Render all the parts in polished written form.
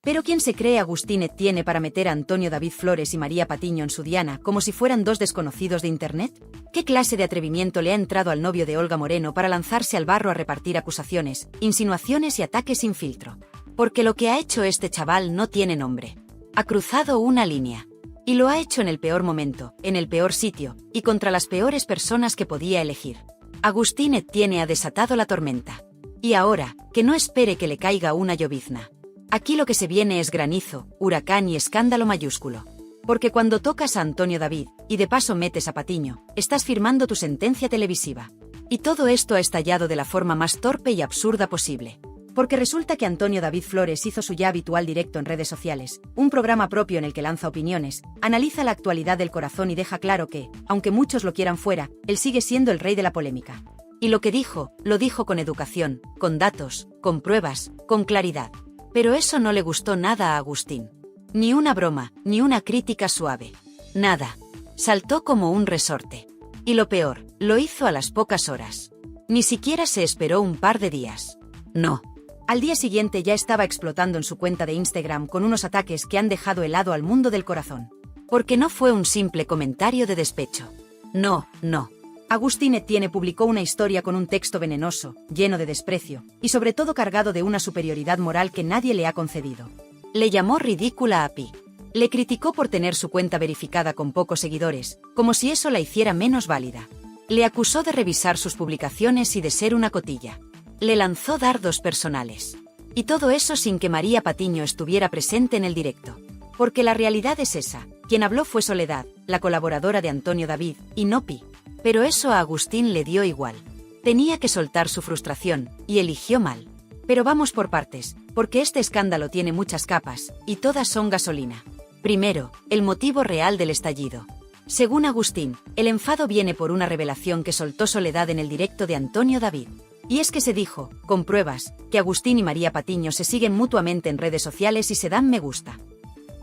Pero ¿quién se cree Agustín Etienne para meter a Antonio David Flores y María Patiño en su diana como si fueran dos desconocidos de internet? ¿Qué clase de atrevimiento le ha entrado al novio de Olga Moreno para lanzarse al barro a repartir acusaciones, insinuaciones y ataques sin filtro? Porque lo que ha hecho este chaval no tiene nombre. Ha cruzado una línea. Y lo ha hecho en el peor momento, en el peor sitio, y contra las peores personas que podía elegir. Agustín Etienne ha desatado la tormenta. Y ahora, que no espere que le caiga una llovizna. Aquí lo que se viene es granizo, huracán y escándalo mayúsculo. Porque cuando tocas a Antonio David, y de paso metes a Patiño, estás firmando tu sentencia televisiva. Y todo esto ha estallado de la forma más torpe y absurda posible. Porque resulta que Antonio David Flores hizo su ya habitual directo en redes sociales, un programa propio en el que lanza opiniones, analiza la actualidad del corazón y deja claro que, aunque muchos lo quieran fuera, él sigue siendo el rey de la polémica. Y lo que dijo, lo dijo con educación, con datos, con pruebas, con claridad. Pero eso no le gustó nada a Agustín. Ni una broma, ni una crítica suave. Nada. Saltó como un resorte. Y lo peor, lo hizo a las pocas horas. Ni siquiera se esperó un par de días. No. Al día siguiente ya estaba explotando en su cuenta de Instagram con unos ataques que han dejado helado al mundo del corazón. Porque no fue un simple comentario de despecho. No. Agustín Etienne publicó una historia con un texto venenoso, lleno de desprecio, y sobre todo cargado de una superioridad moral que nadie le ha concedido. Le llamó ridícula a Pi. Le criticó por tener su cuenta verificada con pocos seguidores, como si eso la hiciera menos válida. Le acusó de revisar sus publicaciones y de ser una cotilla. Le lanzó dardos personales. Y todo eso sin que María Patiño estuviera presente en el directo. Porque la realidad es esa, quien habló fue Soledad, la colaboradora de Antonio David, y no Pi. Pero eso a Agustín le dio igual. Tenía que soltar su frustración, y eligió mal. Pero vamos por partes, porque este escándalo tiene muchas capas, y todas son gasolina. Primero, el motivo real del estallido. Según Agustín, el enfado viene por una revelación que soltó Soledad en el directo de Antonio David. Y es que se dijo, con pruebas, que Agustín y María Patiño se siguen mutuamente en redes sociales y se dan me gusta.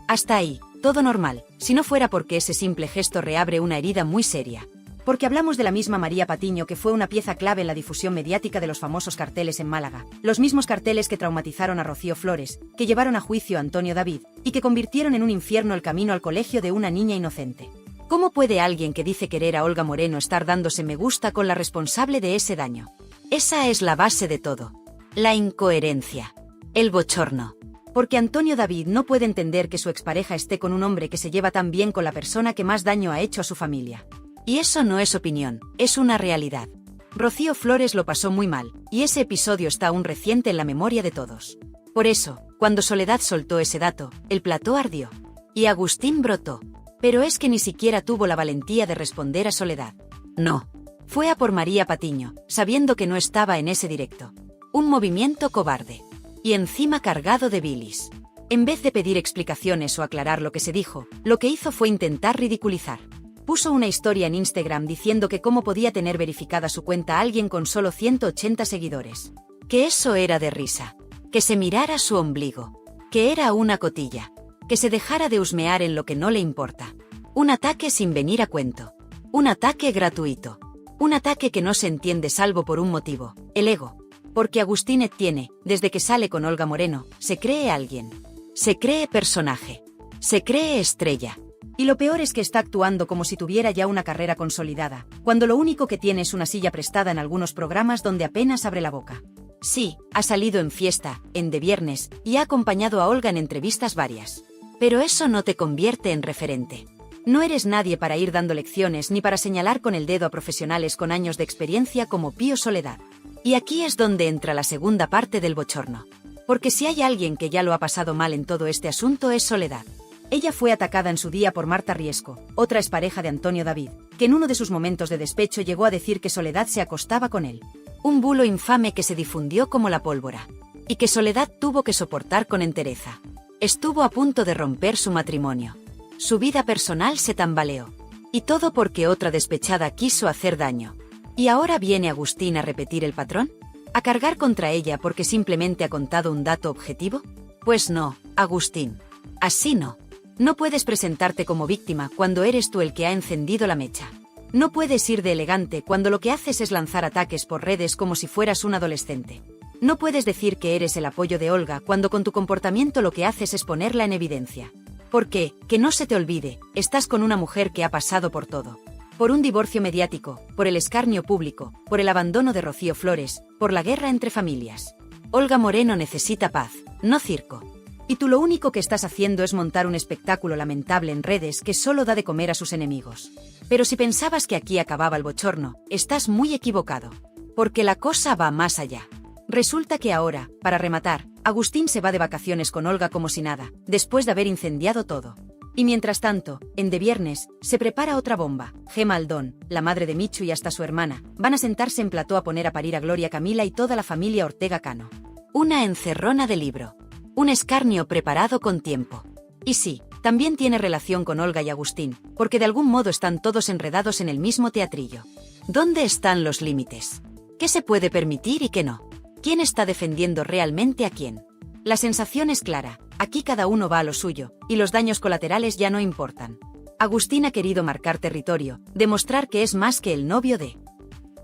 Hasta ahí, todo normal, si no fuera porque ese simple gesto reabre una herida muy seria. Porque hablamos de la misma María Patiño que fue una pieza clave en la difusión mediática de los famosos carteles en Málaga, los mismos carteles que traumatizaron a Rocío Flores, que llevaron a juicio a Antonio David, y que convirtieron en un infierno el camino al colegio de una niña inocente. ¿Cómo puede alguien que dice querer a Olga Moreno estar dándose me gusta con la responsable de ese daño? Esa es la base de todo. La incoherencia. El bochorno. Porque Antonio David no puede entender que su expareja esté con un hombre que se lleva tan bien con la persona que más daño ha hecho a su familia. Y eso no es opinión, es una realidad. Rocío Flores lo pasó muy mal, y ese episodio está aún reciente en la memoria de todos. Por eso, cuando Soledad soltó ese dato, el plató ardió. Y Agustín brotó. Pero es que ni siquiera tuvo la valentía de responder a Soledad. No. Fue a por María Patiño, sabiendo que no estaba en ese directo. Un movimiento cobarde. Y encima cargado de bilis. En vez de pedir explicaciones o aclarar lo que se dijo, lo que hizo fue intentar ridiculizar. Puso una historia en Instagram diciendo que cómo podía tener verificada su cuenta alguien con solo 180 seguidores. Que eso era de risa. Que se mirara su ombligo. Que era una cotilla. Que se dejara de husmear en lo que no le importa. Un ataque sin venir a cuento. Un ataque gratuito. Un ataque que no se entiende salvo por un motivo, el ego. Porque Agustín Etienne, desde que sale con Olga Moreno, se cree alguien. Se cree personaje. Se cree estrella. Y lo peor es que está actuando como si tuviera ya una carrera consolidada, cuando lo único que tiene es una silla prestada en algunos programas donde apenas abre la boca. Sí, ha salido en Fiesta, en De Viernes, y ha acompañado a Olga en entrevistas varias. Pero eso no te convierte en referente. No eres nadie para ir dando lecciones ni para señalar con el dedo a profesionales con años de experiencia como Pío Soledad. Y aquí es donde entra la segunda parte del bochorno. Porque si hay alguien que ya lo ha pasado mal en todo este asunto es Soledad. Ella fue atacada en su día por Marta Riesco, otra expareja de Antonio David, que en uno de sus momentos de despecho llegó a decir que Soledad se acostaba con él. Un bulo infame que se difundió como la pólvora. Y que Soledad tuvo que soportar con entereza. Estuvo a punto de romper su matrimonio. Su vida personal se tambaleó. Y todo porque otra despechada quiso hacer daño. ¿Y ahora viene Agustín a repetir el patrón? ¿A cargar contra ella porque simplemente ha contado un dato objetivo? Pues no, Agustín. Así no. No puedes presentarte como víctima cuando eres tú el que ha encendido la mecha. No puedes ir de elegante cuando lo que haces es lanzar ataques por redes como si fueras un adolescente. No puedes decir que eres el apoyo de Olga cuando con tu comportamiento lo que haces es ponerla en evidencia. Porque, que no se te olvide, estás con una mujer que ha pasado por todo. Por un divorcio mediático, por el escarnio público, por el abandono de Rocío Flores, por la guerra entre familias. Olga Moreno necesita paz, no circo. Y tú lo único que estás haciendo es montar un espectáculo lamentable en redes que solo da de comer a sus enemigos. Pero si pensabas que aquí acababa el bochorno, estás muy equivocado. Porque la cosa va más allá. Resulta que ahora, para rematar, Agustín se va de vacaciones con Olga como si nada, después de haber incendiado todo. Y mientras tanto, en De Viernes, se prepara otra bomba. Gemma Aldón, la madre de Michu y hasta su hermana, van a sentarse en plató a poner a parir a Gloria Camila y toda la familia Ortega Cano. Una encerrona de libro. Un escarnio preparado con tiempo. Y sí, también tiene relación con Olga y Agustín, porque de algún modo están todos enredados en el mismo teatrillo. ¿Dónde están los límites? ¿Qué se puede permitir y qué no? ¿Quién está defendiendo realmente a quién? La sensación es clara, aquí cada uno va a lo suyo, y los daños colaterales ya no importan. Agustín ha querido marcar territorio, demostrar que es más que el novio de...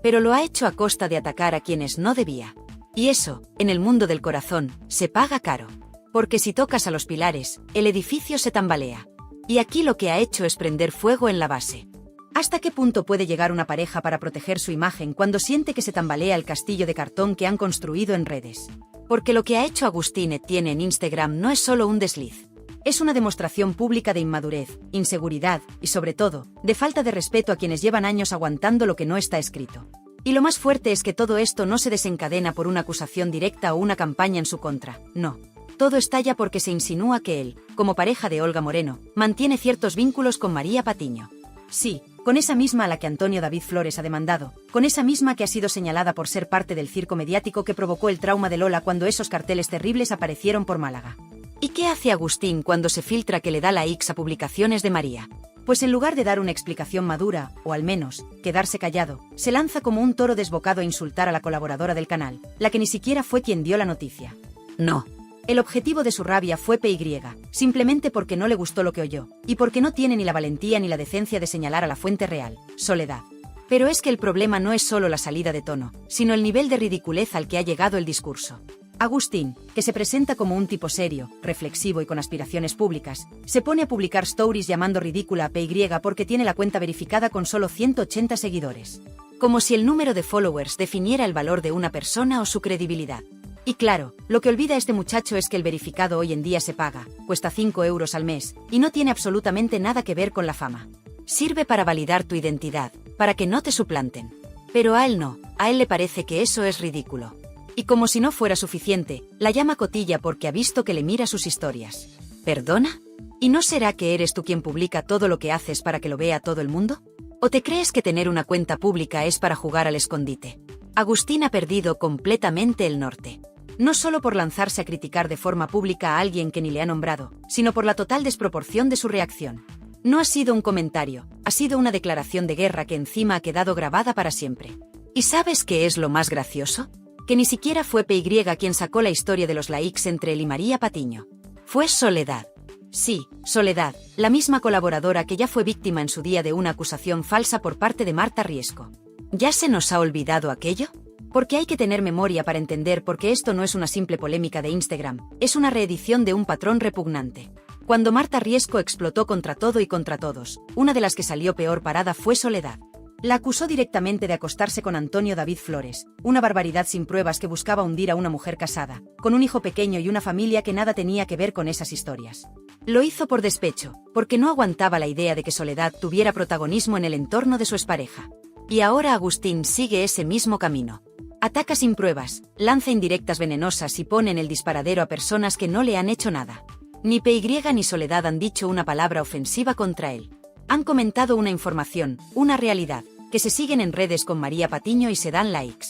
Pero lo ha hecho a costa de atacar a quienes no debía. Y eso, en el mundo del corazón, se paga caro. Porque si tocas a los pilares, el edificio se tambalea. Y aquí lo que ha hecho es prender fuego en la base. ¿Hasta qué punto puede llegar una pareja para proteger su imagen cuando siente que se tambalea el castillo de cartón que han construido en redes? Porque lo que ha hecho Agustín Etienne en Instagram no es solo un desliz. Es una demostración pública de inmadurez, inseguridad y, sobre todo, de falta de respeto a quienes llevan años aguantando lo que no está escrito. Y lo más fuerte es que todo esto no se desencadena por una acusación directa o una campaña en su contra, no. Todo estalla porque se insinúa que él, como pareja de Olga Moreno, mantiene ciertos vínculos con María Patiño. Sí, con esa misma a la que Antonio David Flores ha demandado, con esa misma que ha sido señalada por ser parte del circo mediático que provocó el trauma de Lola cuando esos carteles terribles aparecieron por Málaga. ¿Y qué hace Agustín cuando se filtra que le da likes a publicaciones de María? Pues en lugar de dar una explicación madura, o al menos, quedarse callado, se lanza como un toro desbocado a insultar a la colaboradora del canal, la que ni siquiera fue quien dio la noticia. No. El objetivo de su rabia fue PY, simplemente porque no le gustó lo que oyó, y porque no tiene ni la valentía ni la decencia de señalar a la fuente real, Soledad. Pero es que el problema no es solo la salida de tono, sino el nivel de ridiculez al que ha llegado el discurso. Agustín, que se presenta como un tipo serio, reflexivo y con aspiraciones públicas, se pone a publicar stories llamando ridícula a PY porque tiene la cuenta verificada con solo 180 seguidores. Como si el número de followers definiera el valor de una persona o su credibilidad. Y claro, lo que olvida este muchacho es que el verificado hoy en día se paga, cuesta 5 euros al mes, y no tiene absolutamente nada que ver con la fama. Sirve para validar tu identidad, para que no te suplanten. Pero a él no, a él le parece que eso es ridículo. Y como si no fuera suficiente, la llama cotilla porque ha visto que le mira sus historias. ¿Perdona? ¿Y no será que eres tú quien publica todo lo que haces para que lo vea todo el mundo? ¿O te crees que tener una cuenta pública es para jugar al escondite? Agustín ha perdido completamente el norte. No solo por lanzarse a criticar de forma pública a alguien que ni le ha nombrado, sino por la total desproporción de su reacción. No ha sido un comentario, ha sido una declaración de guerra que encima ha quedado grabada para siempre. ¿Y sabes qué es lo más gracioso? Que ni siquiera fue PY quien sacó la historia de los likes entre él y María Patiño. Fue Soledad. Sí, Soledad, la misma colaboradora que ya fue víctima en su día de una acusación falsa por parte de Marta Riesco. ¿Ya se nos ha olvidado aquello? Porque hay que tener memoria para entender por qué esto no es una simple polémica de Instagram, es una reedición de un patrón repugnante. Cuando Marta Riesco explotó contra todo y contra todos, una de las que salió peor parada fue Soledad. La acusó directamente de acostarse con Antonio David Flores, una barbaridad sin pruebas que buscaba hundir a una mujer casada, con un hijo pequeño y una familia que nada tenía que ver con esas historias. Lo hizo por despecho, porque no aguantaba la idea de que Soledad tuviera protagonismo en el entorno de su expareja. Y ahora Agustín sigue ese mismo camino. Ataca sin pruebas, lanza indirectas venenosas y pone en el disparadero a personas que no le han hecho nada. Ni PY ni Soledad han dicho una palabra ofensiva contra él. Han comentado una información, una realidad, que se siguen en redes con María Patiño y se dan likes.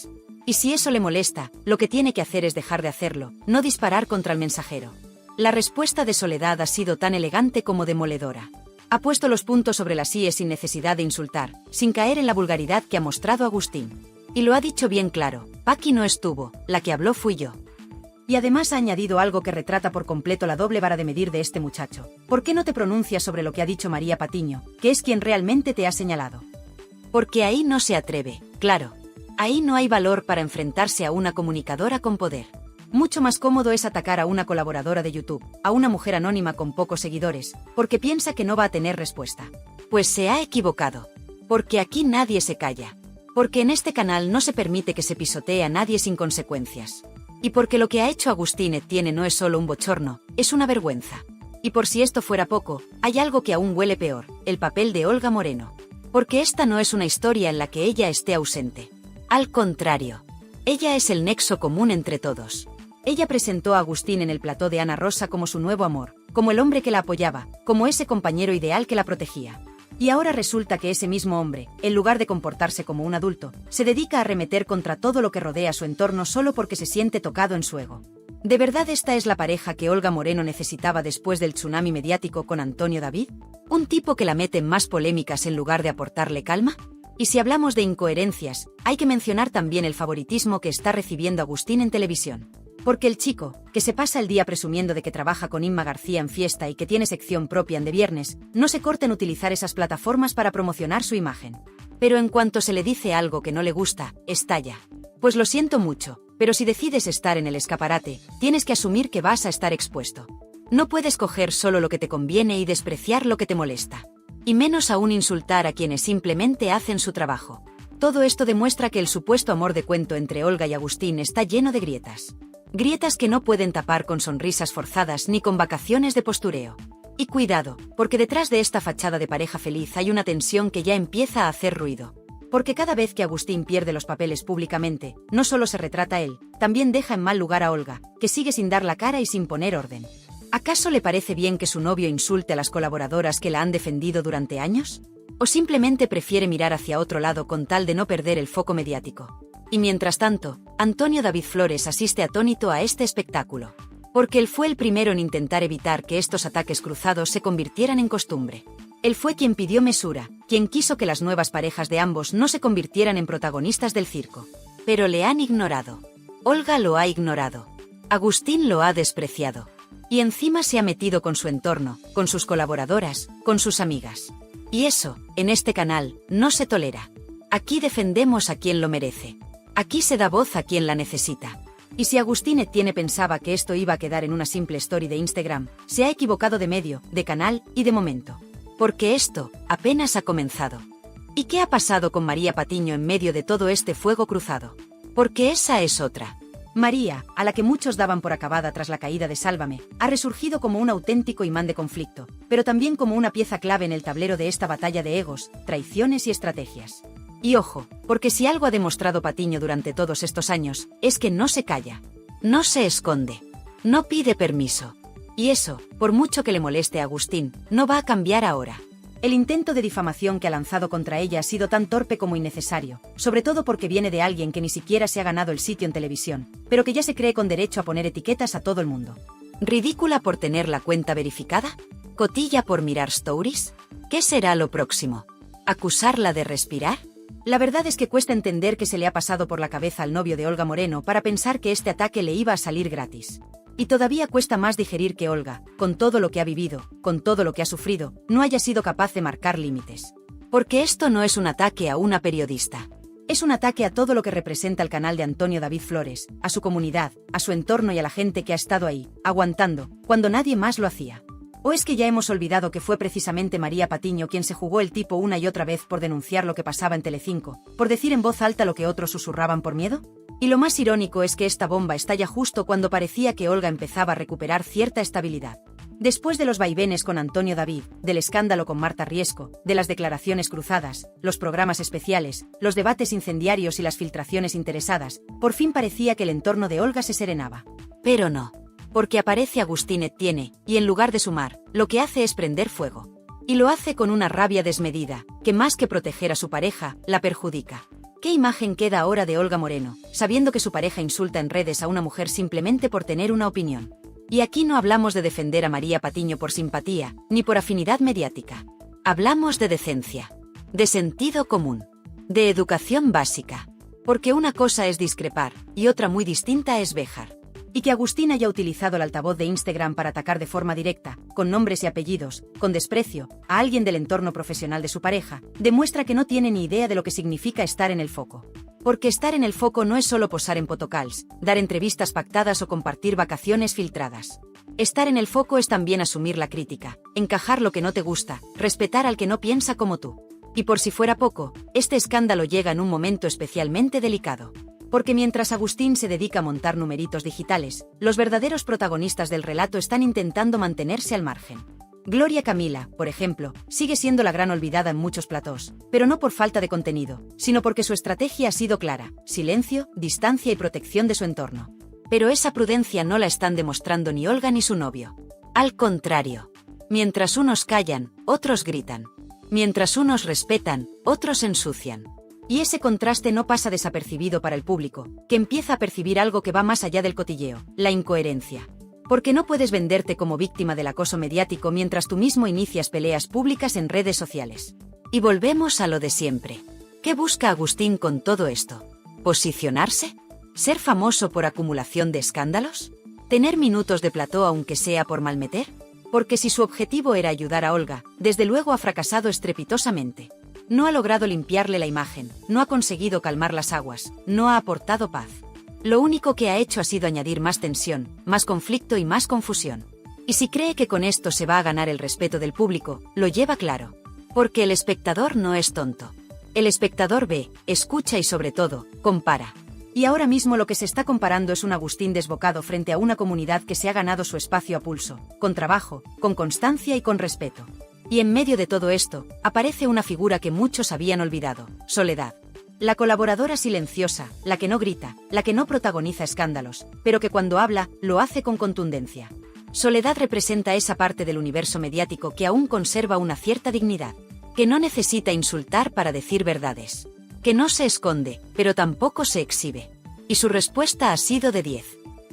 Y si eso le molesta, lo que tiene que hacer es dejar de hacerlo, no disparar contra el mensajero. La respuesta de Soledad ha sido tan elegante como demoledora. Ha puesto los puntos sobre las íes sin necesidad de insultar, sin caer en la vulgaridad que ha mostrado Agustín. Y lo ha dicho bien claro, Paqui no estuvo, la que habló fui yo. Y además ha añadido algo que retrata por completo la doble vara de medir de este muchacho. ¿Por qué no te pronuncias sobre lo que ha dicho María Patiño, que es quien realmente te ha señalado? Porque ahí no se atreve, claro. Ahí no hay valor para enfrentarse a una comunicadora con poder. Mucho más cómodo es atacar a una colaboradora de YouTube, a una mujer anónima con pocos seguidores, porque piensa que no va a tener respuesta. Pues se ha equivocado. Porque aquí nadie se calla. Porque en este canal no se permite que se pisotee a nadie sin consecuencias. Y porque lo que ha hecho Agustín Etienne no es solo un bochorno, es una vergüenza. Y por si esto fuera poco, hay algo que aún huele peor, el papel de Olga Moreno. Porque esta no es una historia en la que ella esté ausente. Al contrario. Ella es el nexo común entre todos. Ella presentó a Agustín en el plató de Ana Rosa como su nuevo amor, como el hombre que la apoyaba, como ese compañero ideal que la protegía. Y ahora resulta que ese mismo hombre, en lugar de comportarse como un adulto, se dedica a arremeter contra todo lo que rodea su entorno solo porque se siente tocado en su ego. ¿De verdad esta es la pareja que Olga Moreno necesitaba después del tsunami mediático con Antonio David? ¿Un tipo que la mete en más polémicas en lugar de aportarle calma? Y si hablamos de incoherencias, hay que mencionar también el favoritismo que está recibiendo Agustín en televisión. Porque el chico, que se pasa el día presumiendo de que trabaja con Inma García en Fiesta y que tiene sección propia en De Viernes, no se corta en utilizar esas plataformas para promocionar su imagen. Pero en cuanto se le dice algo que no le gusta, estalla. Pues lo siento mucho, pero si decides estar en el escaparate, tienes que asumir que vas a estar expuesto. No puedes coger solo lo que te conviene y despreciar lo que te molesta. Y menos aún insultar a quienes simplemente hacen su trabajo. Todo esto demuestra que el supuesto amor de cuento entre Olga y Agustín está lleno de grietas. Grietas que no pueden tapar con sonrisas forzadas ni con vacaciones de postureo. Y cuidado, porque detrás de esta fachada de pareja feliz hay una tensión que ya empieza a hacer ruido. Porque cada vez que Agustín pierde los papeles públicamente, no solo se retrata él, también deja en mal lugar a Olga, que sigue sin dar la cara y sin poner orden. ¿Acaso le parece bien que su novio insulte a las colaboradoras que la han defendido durante años? ¿O simplemente prefiere mirar hacia otro lado con tal de no perder el foco mediático? Y mientras tanto, Antonio David Flores asiste atónito a este espectáculo. Porque él fue el primero en intentar evitar que estos ataques cruzados se convirtieran en costumbre. Él fue quien pidió mesura, quien quiso que las nuevas parejas de ambos no se convirtieran en protagonistas del circo. Pero le han ignorado. Olga lo ha ignorado. Agustín lo ha despreciado. Y encima se ha metido con su entorno, con sus colaboradoras, con sus amigas. Y eso, en este canal, no se tolera. Aquí defendemos a quien lo merece. Aquí se da voz a quien la necesita. Y si Agustín Etienne pensaba que esto iba a quedar en una simple story de Instagram, se ha equivocado de medio, de canal y de momento. Porque esto apenas ha comenzado. ¿Y qué ha pasado con María Patiño en medio de todo este fuego cruzado? Porque esa es otra. María, a la que muchos daban por acabada tras la caída de Sálvame, ha resurgido como un auténtico imán de conflicto, pero también como una pieza clave en el tablero de esta batalla de egos, traiciones y estrategias. Y ojo, porque si algo ha demostrado Patiño durante todos estos años, es que no se calla, no se esconde, no pide permiso. Y eso, por mucho que le moleste a Agustín, no va a cambiar ahora. El intento de difamación que ha lanzado contra ella ha sido tan torpe como innecesario, sobre todo porque viene de alguien que ni siquiera se ha ganado el sitio en televisión, pero que ya se cree con derecho a poner etiquetas a todo el mundo. ¿Ridícula por tener la cuenta verificada? ¿Cotilla por mirar stories? ¿Qué será lo próximo? ¿Acusarla de respirar? La verdad es que cuesta entender qué se le ha pasado por la cabeza al novio de Olga Moreno para pensar que este ataque le iba a salir gratis. Y todavía cuesta más digerir que Olga, con todo lo que ha vivido, con todo lo que ha sufrido, no haya sido capaz de marcar límites. Porque esto no es un ataque a una periodista. Es un ataque a todo lo que representa el canal de Antonio David Flores, a su comunidad, a su entorno y a la gente que ha estado ahí, aguantando, cuando nadie más lo hacía. ¿O es que ya hemos olvidado que fue precisamente María Patiño quien se jugó el tipo una y otra vez por denunciar lo que pasaba en Telecinco, por decir en voz alta lo que otros susurraban por miedo? Y lo más irónico es que esta bomba estalla justo cuando parecía que Olga empezaba a recuperar cierta estabilidad. Después de los vaivenes con Antonio David, del escándalo con Marta Riesco, de las declaraciones cruzadas, los programas especiales, los debates incendiarios y las filtraciones interesadas, por fin parecía que el entorno de Olga se serenaba. Pero no. Porque aparece Agustín Etienne, y en lugar de sumar, lo que hace es prender fuego. Y lo hace con una rabia desmedida, que más que proteger a su pareja, la perjudica. ¿Qué imagen queda ahora de Olga Moreno, sabiendo que su pareja insulta en redes a una mujer simplemente por tener una opinión? Y aquí no hablamos de defender a María Patiño por simpatía, ni por afinidad mediática. Hablamos de decencia, de sentido común, de educación básica. Porque una cosa es discrepar, y otra muy distinta es vejar. Y que Agustín haya utilizado el altavoz de Instagram para atacar de forma directa, con nombres y apellidos, con desprecio, a alguien del entorno profesional de su pareja, demuestra que no tiene ni idea de lo que significa estar en el foco. Porque estar en el foco no es solo posar en photocalls, dar entrevistas pactadas o compartir vacaciones filtradas. Estar en el foco es también asumir la crítica, encajar lo que no te gusta, respetar al que no piensa como tú. Y por si fuera poco, este escándalo llega en un momento especialmente delicado. Porque mientras Agustín se dedica a montar numeritos digitales, los verdaderos protagonistas del relato están intentando mantenerse al margen. Gloria Camila, por ejemplo, sigue siendo la gran olvidada en muchos platós, pero no por falta de contenido, sino porque su estrategia ha sido clara: silencio, distancia y protección de su entorno. Pero esa prudencia no la están demostrando ni Olga ni su novio. Al contrario. Mientras unos callan, otros gritan. Mientras unos respetan, otros ensucian. Y ese contraste no pasa desapercibido para el público, que empieza a percibir algo que va más allá del cotilleo: la incoherencia. Porque no puedes venderte como víctima del acoso mediático mientras tú mismo inicias peleas públicas en redes sociales. Y volvemos a lo de siempre. ¿Qué busca Agustín con todo esto? ¿Posicionarse? ¿Ser famoso por acumulación de escándalos? ¿Tener minutos de plató aunque sea por malmeter? Porque si su objetivo era ayudar a Olga, desde luego ha fracasado estrepitosamente. No ha logrado limpiarle la imagen, no ha conseguido calmar las aguas, no ha aportado paz. Lo único que ha hecho ha sido añadir más tensión, más conflicto y más confusión. Y si cree que con esto se va a ganar el respeto del público, lo lleva claro. Porque el espectador no es tonto. El espectador ve, escucha y sobre todo, compara. Y ahora mismo lo que se está comparando es un Agustín desbocado frente a una comunidad que se ha ganado su espacio a pulso, con trabajo, con constancia y con respeto. Y en medio de todo esto, aparece una figura que muchos habían olvidado: Soledad. La colaboradora silenciosa, la que no grita, la que no protagoniza escándalos, pero que cuando habla, lo hace con contundencia. Soledad representa esa parte del universo mediático que aún conserva una cierta dignidad, que no necesita insultar para decir verdades, que no se esconde, pero tampoco se exhibe. Y su respuesta ha sido de 10.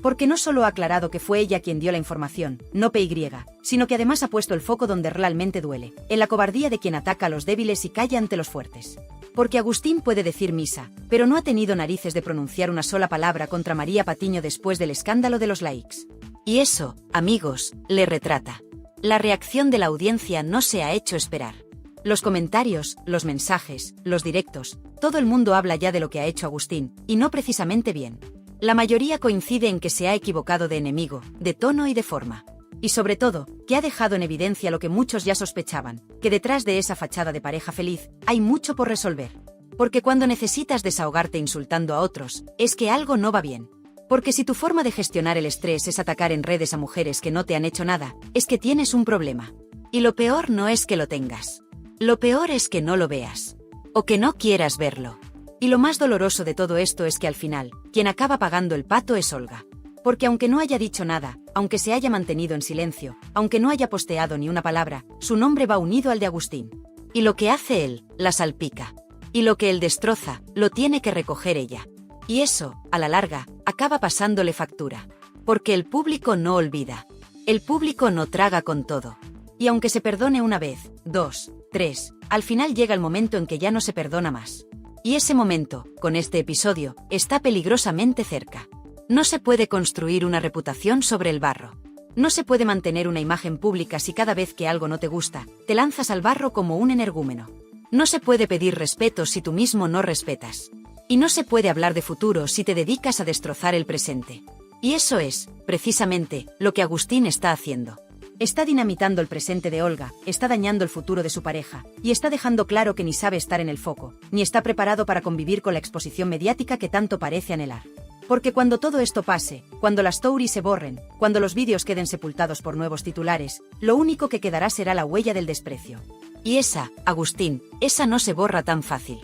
Porque no solo ha aclarado que fue ella quien dio la información, no PY, sino que además ha puesto el foco donde realmente duele, en la cobardía de quien ataca a los débiles y calla ante los fuertes. Porque Agustín puede decir misa, pero no ha tenido narices de pronunciar una sola palabra contra María Patiño después del escándalo de los likes. Y eso, amigos, le retrata. La reacción de la audiencia no se ha hecho esperar. Los comentarios, los mensajes, los directos, todo el mundo habla ya de lo que ha hecho Agustín, y no precisamente bien. La mayoría coincide en que se ha equivocado de enemigo, de tono y de forma. Y sobre todo, que ha dejado en evidencia lo que muchos ya sospechaban, que detrás de esa fachada de pareja feliz, hay mucho por resolver. Porque cuando necesitas desahogarte insultando a otros, es que algo no va bien. Porque si tu forma de gestionar el estrés es atacar en redes a mujeres que no te han hecho nada, es que tienes un problema. Y lo peor no es que lo tengas. Lo peor es que no lo veas. O que no quieras verlo. Y lo más doloroso de todo esto es que al final, quien acaba pagando el pato es Olga. Porque aunque no haya dicho nada, aunque se haya mantenido en silencio, aunque no haya posteado ni una palabra, su nombre va unido al de Agustín. Y lo que hace él, la salpica. Y lo que él destroza, lo tiene que recoger ella. Y eso, a la larga, acaba pasándole factura. Porque el público no olvida. El público no traga con todo. Y aunque se perdone una vez, 2, 3, al final llega el momento en que ya no se perdona más. Y ese momento, con este episodio, está peligrosamente cerca. No se puede construir una reputación sobre el barro. No se puede mantener una imagen pública si cada vez que algo no te gusta, te lanzas al barro como un energúmeno. No se puede pedir respeto si tú mismo no respetas. Y no se puede hablar de futuro si te dedicas a destrozar el presente. Y eso es, precisamente, lo que Agustín está haciendo. Está dinamitando el presente de Olga, está dañando el futuro de su pareja, y está dejando claro que ni sabe estar en el foco, ni está preparado para convivir con la exposición mediática que tanto parece anhelar. Porque cuando todo esto pase, cuando las stories se borren, cuando los vídeos queden sepultados por nuevos titulares, lo único que quedará será la huella del desprecio. Y esa, Agustín, esa no se borra tan fácil.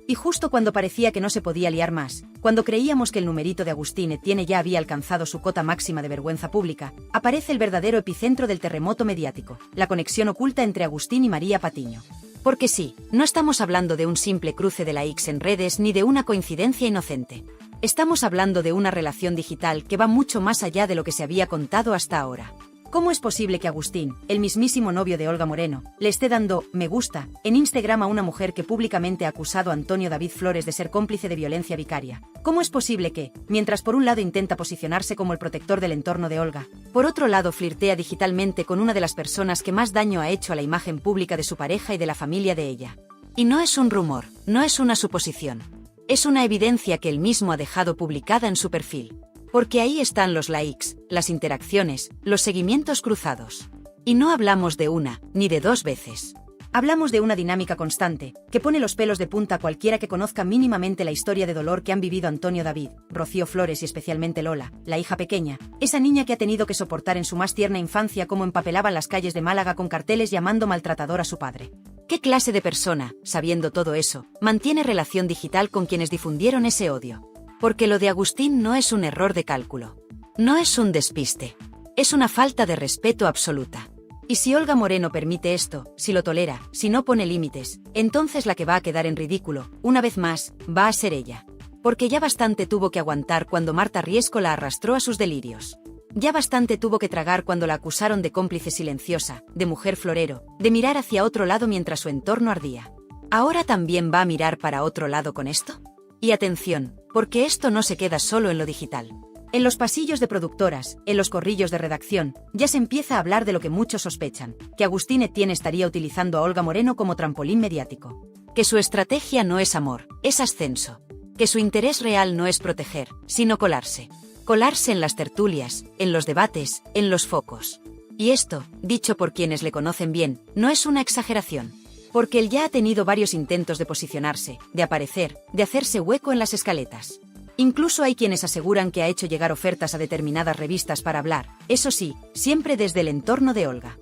Y justo cuando parecía que no se podía liar más, cuando creíamos que el numerito de Agustín Etienne ya había alcanzado su cota máxima de vergüenza pública, aparece el verdadero epicentro del terremoto mediático, la conexión oculta entre Agustín y María Patiño. Porque sí, no estamos hablando de un simple cruce de likes en redes ni de una coincidencia inocente. Estamos hablando de una relación digital que va mucho más allá de lo que se había contado hasta ahora. ¿Cómo es posible que Agustín, el mismísimo novio de Olga Moreno, le esté dando me gusta en Instagram a una mujer que públicamente ha acusado a Antonio David Flores de ser cómplice de violencia vicaria? ¿Cómo es posible que, mientras por un lado intenta posicionarse como el protector del entorno de Olga, por otro lado flirtea digitalmente con una de las personas que más daño ha hecho a la imagen pública de su pareja y de la familia de ella? Y no es un rumor, no es una suposición. Es una evidencia que él mismo ha dejado publicada en su perfil. Porque ahí están los likes, las interacciones, los seguimientos cruzados. Y no hablamos de una, ni de dos veces. Hablamos de una dinámica constante, que pone los pelos de punta a cualquiera que conozca mínimamente la historia de dolor que han vivido Antonio David, Rocío Flores y especialmente Lola, la hija pequeña, esa niña que ha tenido que soportar en su más tierna infancia cómo empapelaban las calles de Málaga con carteles llamando maltratador a su padre. ¿Qué clase de persona, sabiendo todo eso, mantiene relación digital con quienes difundieron ese odio? Porque lo de Agustín no es un error de cálculo. No es un despiste. Es una falta de respeto absoluta. Y si Olga Moreno permite esto, si lo tolera, si no pone límites, entonces la que va a quedar en ridículo, una vez más, va a ser ella. Porque ya bastante tuvo que aguantar cuando Marta Riesco la arrastró a sus delirios. Ya bastante tuvo que tragar cuando la acusaron de cómplice silenciosa, de mujer florero, de mirar hacia otro lado mientras su entorno ardía. ¿Ahora también va a mirar para otro lado con esto? Y atención, porque esto no se queda solo en lo digital. En los pasillos de productoras, en los corrillos de redacción, ya se empieza a hablar de lo que muchos sospechan, que Agustín Etienne estaría utilizando a Olga Moreno como trampolín mediático. Que su estrategia no es amor, es ascenso. Que su interés real no es proteger, sino colarse. Colarse en las tertulias, en los debates, en los focos. Y esto, dicho por quienes le conocen bien, no es una exageración. Porque él ya ha tenido varios intentos de posicionarse, de aparecer, de hacerse hueco en las escaletas. Incluso hay quienes aseguran que ha hecho llegar ofertas a determinadas revistas para hablar, eso sí, siempre desde el entorno de Olga.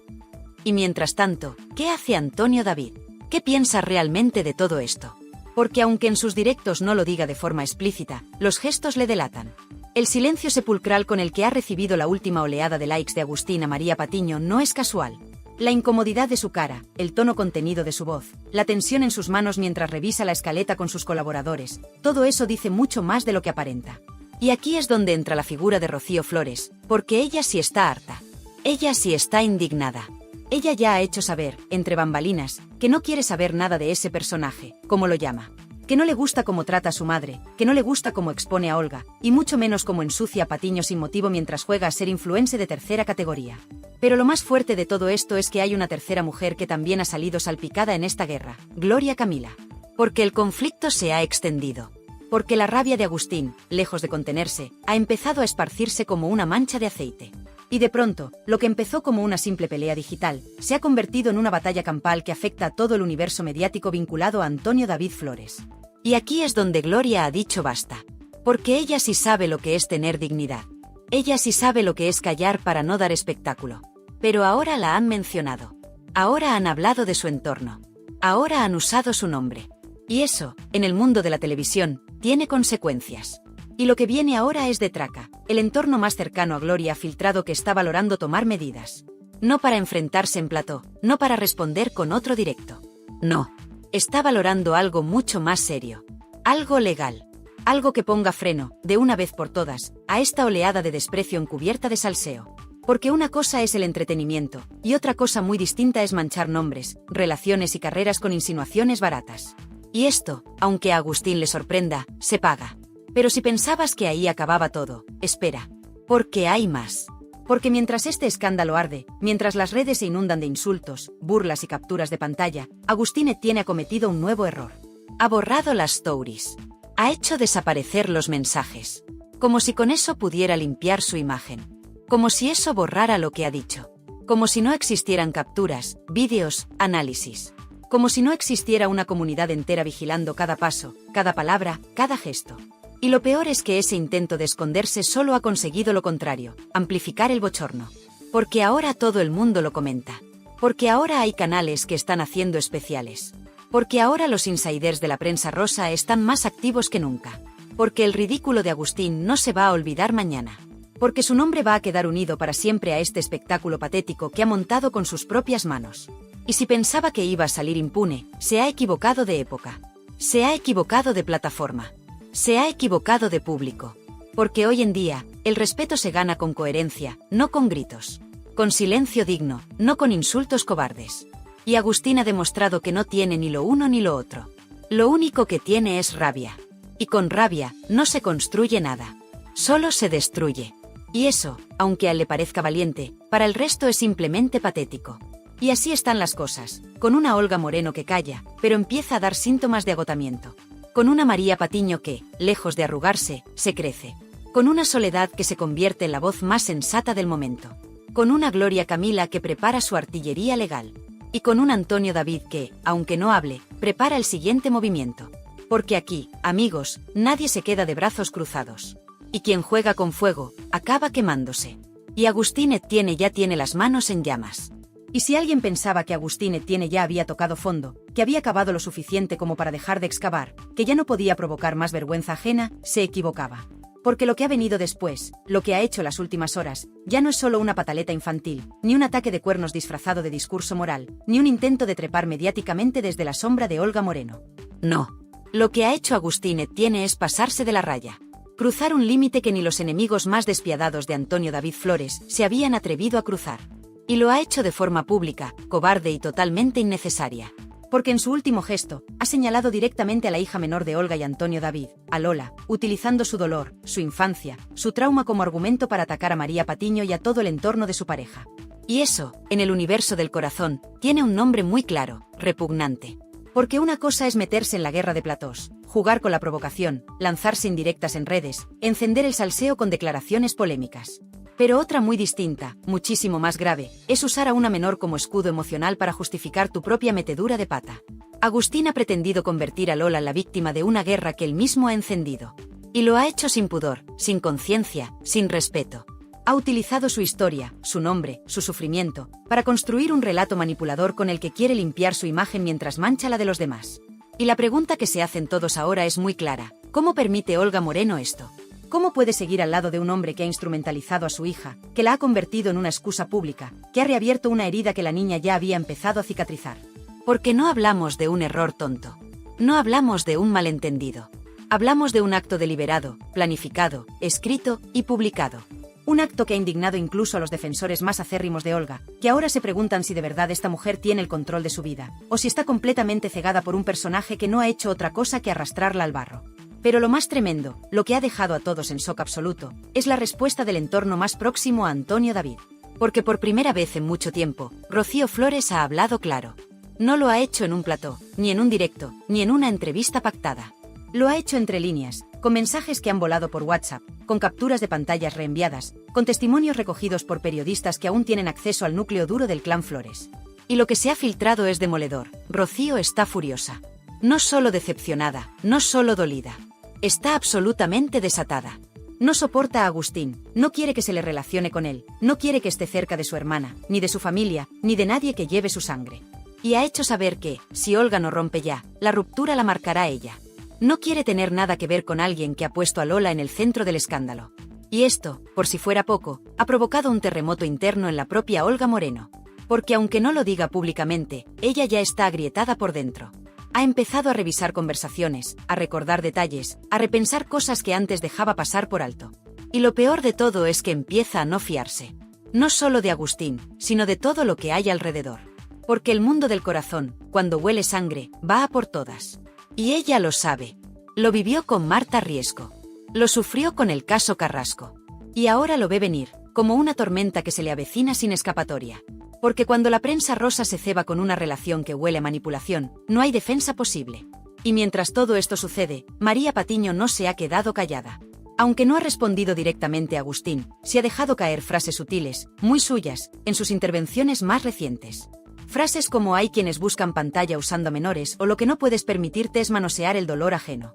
Y mientras tanto, ¿qué hace Antonio David? ¿Qué piensa realmente de todo esto? Porque aunque en sus directos no lo diga de forma explícita, los gestos le delatan. El silencio sepulcral con el que ha recibido la última oleada de likes de Agustín a María Patiño no es casual. La incomodidad de su cara, el tono contenido de su voz, la tensión en sus manos mientras revisa la escaleta con sus colaboradores, todo eso dice mucho más de lo que aparenta. Y aquí es donde entra la figura de Rocío Flores, porque ella sí está harta. Ella sí está indignada. Ella ya ha hecho saber, entre bambalinas, que no quiere saber nada de ese personaje, como lo llama. Que no le gusta cómo trata a su madre, que no le gusta cómo expone a Olga, y mucho menos cómo ensucia a Patiño sin motivo mientras juega a ser influencer de tercera categoría. Pero lo más fuerte de todo esto es que hay una tercera mujer que también ha salido salpicada en esta guerra, Gloria Camila. Porque el conflicto se ha extendido. Porque la rabia de Agustín, lejos de contenerse, ha empezado a esparcirse como una mancha de aceite. Y de pronto, lo que empezó como una simple pelea digital, se ha convertido en una batalla campal que afecta a todo el universo mediático vinculado a Antonio David Flores. Y aquí es donde Gloria ha dicho basta. Porque ella sí sabe lo que es tener dignidad. Ella sí sabe lo que es callar para no dar espectáculo. Pero ahora la han mencionado. Ahora han hablado de su entorno. Ahora han usado su nombre. Y eso, en el mundo de la televisión, tiene consecuencias. Y lo que viene ahora es de Traca, el entorno más cercano a Gloria ha filtrado que está valorando tomar medidas. No para enfrentarse en plató, no para responder con otro directo. No. Está valorando algo mucho más serio. Algo legal. Algo que ponga freno, de una vez por todas, a esta oleada de desprecio encubierta de salseo. Porque una cosa es el entretenimiento, y otra cosa muy distinta es manchar nombres, relaciones y carreras con insinuaciones baratas. Y esto, aunque a Agustín le sorprenda, se paga. Pero si pensabas que ahí acababa todo, espera. Porque hay más. Porque mientras este escándalo arde, mientras las redes se inundan de insultos, burlas y capturas de pantalla, Agustín Etienne ha cometido un nuevo error. Ha borrado las stories. Ha hecho desaparecer los mensajes. Como si con eso pudiera limpiar su imagen. Como si eso borrara lo que ha dicho. Como si no existieran capturas, vídeos, análisis. Como si no existiera una comunidad entera vigilando cada paso, cada palabra, cada gesto. Y lo peor es que ese intento de esconderse solo ha conseguido lo contrario, amplificar el bochorno. Porque ahora todo el mundo lo comenta. Porque ahora hay canales que están haciendo especiales. Porque ahora los insiders de la prensa rosa están más activos que nunca. Porque el ridículo de Agustín no se va a olvidar mañana. Porque su nombre va a quedar unido para siempre a este espectáculo patético que ha montado con sus propias manos. Y si pensaba que iba a salir impune, se ha equivocado de época. Se ha equivocado de plataforma. Se ha equivocado de público. Porque hoy en día, el respeto se gana con coherencia, no con gritos. Con silencio digno, no con insultos cobardes. Y Agustín ha demostrado que no tiene ni lo uno ni lo otro. Lo único que tiene es rabia. Y con rabia, no se construye nada. Solo se destruye. Y eso, aunque a él le parezca valiente, para el resto es simplemente patético. Y así están las cosas, con una Olga Moreno que calla, pero empieza a dar síntomas de agotamiento. Con una María Patiño que, lejos de arrugarse, se crece. Con una Soledad que se convierte en la voz más sensata del momento. Con una Gloria Camila que prepara su artillería legal. Y con un Antonio David que, aunque no hable, prepara el siguiente movimiento. Porque aquí, amigos, nadie se queda de brazos cruzados. Y quien juega con fuego, acaba quemándose. Y Agustín Etienne ya tiene las manos en llamas. Y si alguien pensaba que Agustín Etienne ya había tocado fondo, que había cavado lo suficiente como para dejar de excavar, que ya no podía provocar más vergüenza ajena, se equivocaba. Porque lo que ha venido después, lo que ha hecho las últimas horas, ya no es solo una pataleta infantil, ni un ataque de cuernos disfrazado de discurso moral, ni un intento de trepar mediáticamente desde la sombra de Olga Moreno. No. Lo que ha hecho Agustín Etienne es pasarse de la raya. Cruzar un límite que ni los enemigos más despiadados de Antonio David Flores se habían atrevido a cruzar. Y lo ha hecho de forma pública, cobarde y totalmente innecesaria. Porque en su último gesto, ha señalado directamente a la hija menor de Olga y Antonio David, a Lola, utilizando su dolor, su infancia, su trauma como argumento para atacar a María Patiño y a todo el entorno de su pareja. Y eso, en el universo del corazón, tiene un nombre muy claro, repugnante. Porque una cosa es meterse en la guerra de platós, jugar con la provocación, lanzarse indirectas en redes, encender el salseo con declaraciones polémicas. Pero otra muy distinta, muchísimo más grave, es usar a una menor como escudo emocional para justificar tu propia metedura de pata. Agustín ha pretendido convertir a Lola en la víctima de una guerra que él mismo ha encendido. Y lo ha hecho sin pudor, sin conciencia, sin respeto. Ha utilizado su historia, su nombre, su sufrimiento, para construir un relato manipulador con el que quiere limpiar su imagen mientras mancha la de los demás. Y la pregunta que se hacen todos ahora es muy clara: ¿cómo permite Olga Moreno esto? ¿Cómo puede seguir al lado de un hombre que ha instrumentalizado a su hija, que la ha convertido en una excusa pública, que ha reabierto una herida que la niña ya había empezado a cicatrizar? Porque no hablamos de un error tonto. No hablamos de un malentendido. Hablamos de un acto deliberado, planificado, escrito y publicado. Un acto que ha indignado incluso a los defensores más acérrimos de Olga, que ahora se preguntan si de verdad esta mujer tiene el control de su vida, o si está completamente cegada por un personaje que no ha hecho otra cosa que arrastrarla al barro. Pero lo más tremendo, lo que ha dejado a todos en shock absoluto, es la respuesta del entorno más próximo a Antonio David. Porque por primera vez en mucho tiempo, Rocío Flores ha hablado claro. No lo ha hecho en un plató, ni en un directo, ni en una entrevista pactada. Lo ha hecho entre líneas, con mensajes que han volado por WhatsApp, con capturas de pantallas reenviadas, con testimonios recogidos por periodistas que aún tienen acceso al núcleo duro del clan Flores. Y lo que se ha filtrado es demoledor. Rocío está furiosa. No solo decepcionada, no solo dolida. Está absolutamente desatada. No soporta a Agustín, no quiere que se le relacione con él, no quiere que esté cerca de su hermana, ni de su familia, ni de nadie que lleve su sangre. Y ha hecho saber que, si Olga no rompe ya, la ruptura la marcará ella. No quiere tener nada que ver con alguien que ha puesto a Lola en el centro del escándalo. Y esto, por si fuera poco, ha provocado un terremoto interno en la propia Olga Moreno. Porque aunque no lo diga públicamente, ella ya está agrietada por dentro. Ha empezado a revisar conversaciones, a recordar detalles, a repensar cosas que antes dejaba pasar por alto. Y lo peor de todo es que empieza a no fiarse. No solo de Agustín, sino de todo lo que hay alrededor. Porque el mundo del corazón, cuando huele sangre, va a por todas. Y ella lo sabe. Lo vivió con Marta Riesco. Lo sufrió con el caso Carrasco. Y ahora lo ve venir, como una tormenta que se le avecina sin escapatoria. Porque cuando la prensa rosa se ceba con una relación que huele a manipulación, no hay defensa posible. Y mientras todo esto sucede, María Patiño no se ha quedado callada. Aunque no ha respondido directamente a Agustín, se ha dejado caer frases sutiles, muy suyas, en sus intervenciones más recientes. Frases como hay quienes buscan pantalla usando a menores o lo que no puedes permitirte es manosear el dolor ajeno.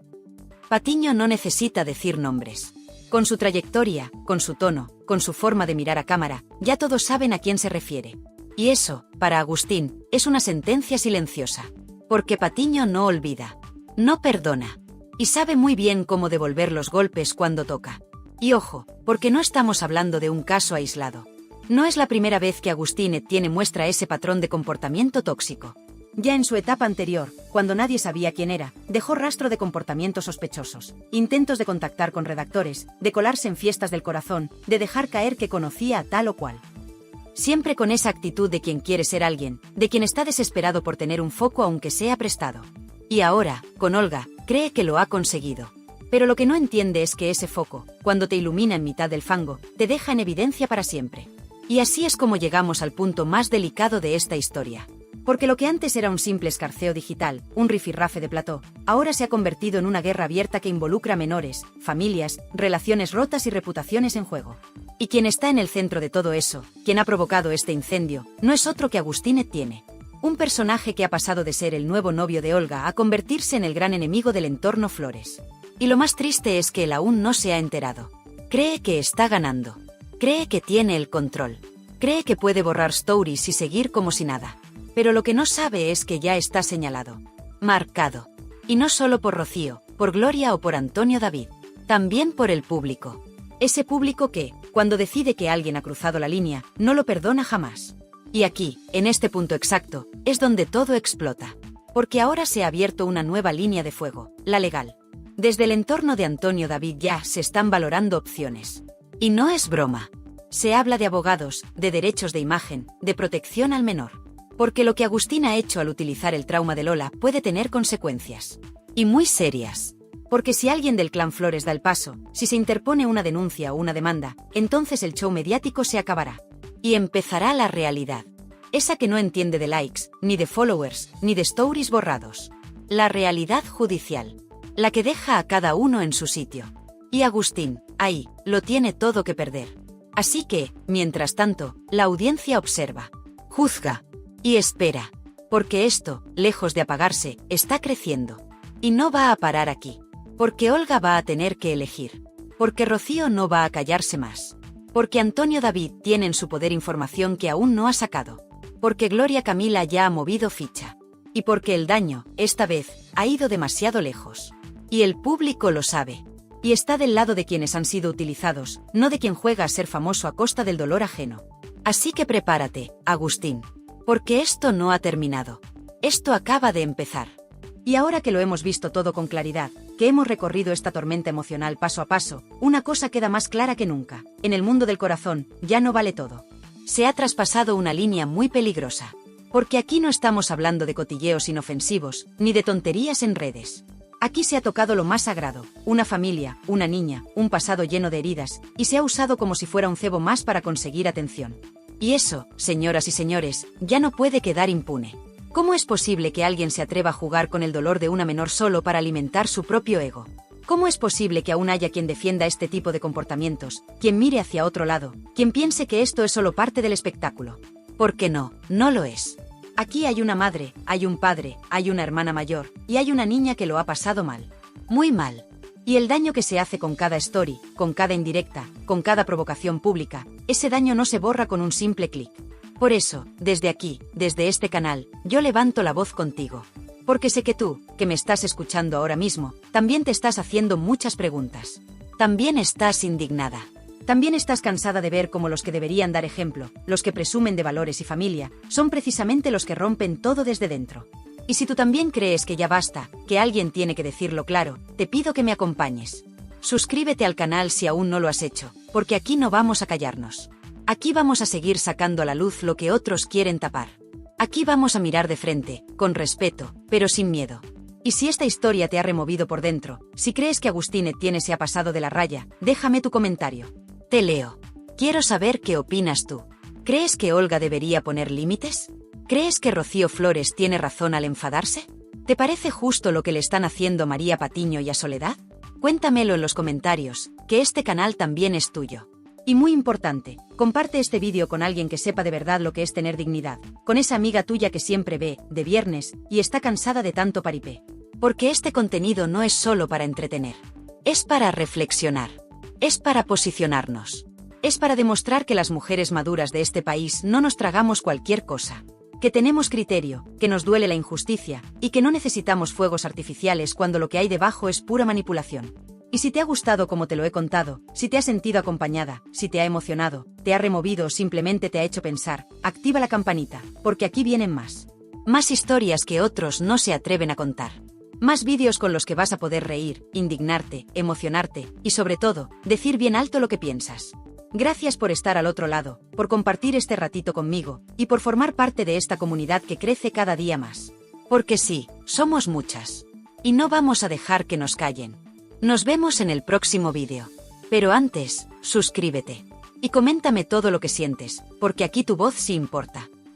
Patiño no necesita decir nombres. Con su trayectoria, con su tono, con su forma de mirar a cámara, ya todos saben a quién se refiere. Y eso, para Agustín, es una sentencia silenciosa. Porque Patiño no olvida. No perdona. Y sabe muy bien cómo devolver los golpes cuando toca. Y ojo, porque no estamos hablando de un caso aislado. No es la primera vez que Agustín Etienne muestra ese patrón de comportamiento tóxico. Ya en su etapa anterior, cuando nadie sabía quién era, dejó rastro de comportamientos sospechosos, intentos de contactar con redactores, de colarse en fiestas del corazón, de dejar caer que conocía a tal o cual. Siempre con esa actitud de quien quiere ser alguien, de quien está desesperado por tener un foco aunque sea prestado. Y ahora, con Olga, cree que lo ha conseguido. Pero lo que no entiende es que ese foco, cuando te ilumina en mitad del fango, te deja en evidencia para siempre. Y así es como llegamos al punto más delicado de esta historia. Porque lo que antes era un simple escarceo digital, un rifirrafe de plató, ahora se ha convertido en una guerra abierta que involucra menores, familias, relaciones rotas y reputaciones en juego. Y quien está en el centro de todo eso, quien ha provocado este incendio, no es otro que Agustín Etienne. Un personaje que ha pasado de ser el nuevo novio de Olga a convertirse en el gran enemigo del entorno Flores. Y lo más triste es que él aún no se ha enterado. Cree que está ganando. Cree que tiene el control. Cree que puede borrar stories y seguir como si nada. Pero lo que no sabe es que ya está señalado. Marcado. Y no solo por Rocío, por Gloria o por Antonio David. También por el público. Ese público que, cuando decide que alguien ha cruzado la línea, no lo perdona jamás. Y aquí, en este punto exacto, es donde todo explota. Porque ahora se ha abierto una nueva línea de fuego, la legal. Desde el entorno de Antonio David ya se están valorando opciones. Y no es broma. Se habla de abogados, de derechos de imagen, de protección al menor. Porque lo que Agustín ha hecho al utilizar el trauma de Lola puede tener consecuencias. Y muy serias. Porque si alguien del clan Flores da el paso, si se interpone una denuncia o una demanda, entonces el show mediático se acabará. Y empezará la realidad. Esa que no entiende de likes, ni de followers, ni de stories borrados. La realidad judicial. La que deja a cada uno en su sitio. Y Agustín, ahí, lo tiene todo que perder. Así que, mientras tanto, la audiencia observa, juzga y espera. Porque esto, lejos de apagarse, está creciendo. Y no va a parar aquí. Porque Olga va a tener que elegir. Porque Rocío no va a callarse más. Porque Antonio David tiene en su poder información que aún no ha sacado. Porque Gloria Camila ya ha movido ficha. Y porque el daño, esta vez, ha ido demasiado lejos. Y el público lo sabe. Y está del lado de quienes han sido utilizados, no de quien juega a ser famoso a costa del dolor ajeno. Así que prepárate, Agustín. Porque esto no ha terminado. Esto acaba de empezar. Y ahora que lo hemos visto todo con claridad, que hemos recorrido esta tormenta emocional paso a paso, una cosa queda más clara que nunca. En el mundo del corazón, ya no vale todo. Se ha traspasado una línea muy peligrosa. Porque aquí no estamos hablando de cotilleos inofensivos, ni de tonterías en redes. Aquí se ha tocado lo más sagrado, una familia, una niña, un pasado lleno de heridas, y se ha usado como si fuera un cebo más para conseguir atención. Y eso, señoras y señores, ya no puede quedar impune. ¿Cómo es posible que alguien se atreva a jugar con el dolor de una menor solo para alimentar su propio ego? ¿Cómo es posible que aún haya quien defienda este tipo de comportamientos, quien mire hacia otro lado, quien piense que esto es solo parte del espectáculo? Porque no, no lo es. Aquí hay una madre, hay un padre, hay una hermana mayor, y hay una niña que lo ha pasado mal. Muy mal. Y el daño que se hace con cada story, con cada indirecta, con cada provocación pública, ese daño no se borra con un simple clic. Por eso, desde aquí, desde este canal, yo levanto la voz contigo. Porque sé que tú, que me estás escuchando ahora mismo, también te estás haciendo muchas preguntas. También estás indignada. También estás cansada de ver cómo los que deberían dar ejemplo, los que presumen de valores y familia, son precisamente los que rompen todo desde dentro. Y si tú también crees que ya basta, que alguien tiene que decirlo claro, te pido que me acompañes. Suscríbete al canal si aún no lo has hecho, porque aquí no vamos a callarnos. Aquí vamos a seguir sacando a la luz lo que otros quieren tapar. Aquí vamos a mirar de frente, con respeto, pero sin miedo. Y si esta historia te ha removido por dentro, si crees que Agustín Etienne se ha pasado de la raya, déjame tu comentario. Te leo. Quiero saber qué opinas tú. ¿Crees que Olga debería poner límites? ¿Crees que Rocío Flores tiene razón al enfadarse? ¿Te parece justo lo que le están haciendo a María Patiño y a Soledad? Cuéntamelo en los comentarios, que este canal también es tuyo. Y muy importante, comparte este vídeo con alguien que sepa de verdad lo que es tener dignidad, con esa amiga tuya que siempre ve, de viernes, y está cansada de tanto paripé. Porque este contenido no es solo para entretener. Es para reflexionar. Es para posicionarnos. Es para demostrar que las mujeres maduras de este país no nos tragamos cualquier cosa. Que tenemos criterio, que nos duele la injusticia, y que no necesitamos fuegos artificiales cuando lo que hay debajo es pura manipulación. Y si te ha gustado como te lo he contado, si te has sentido acompañada, si te ha emocionado, te ha removido o simplemente te ha hecho pensar, activa la campanita, porque aquí vienen más. Más historias que otros no se atreven a contar. Más vídeos con los que vas a poder reír, indignarte, emocionarte, y sobre todo, decir bien alto lo que piensas. Gracias por estar al otro lado, por compartir este ratito conmigo, y por formar parte de esta comunidad que crece cada día más. Porque sí, somos muchas. Y no vamos a dejar que nos callen. Nos vemos en el próximo vídeo. Pero antes, suscríbete. Y coméntame todo lo que sientes, porque aquí tu voz sí importa.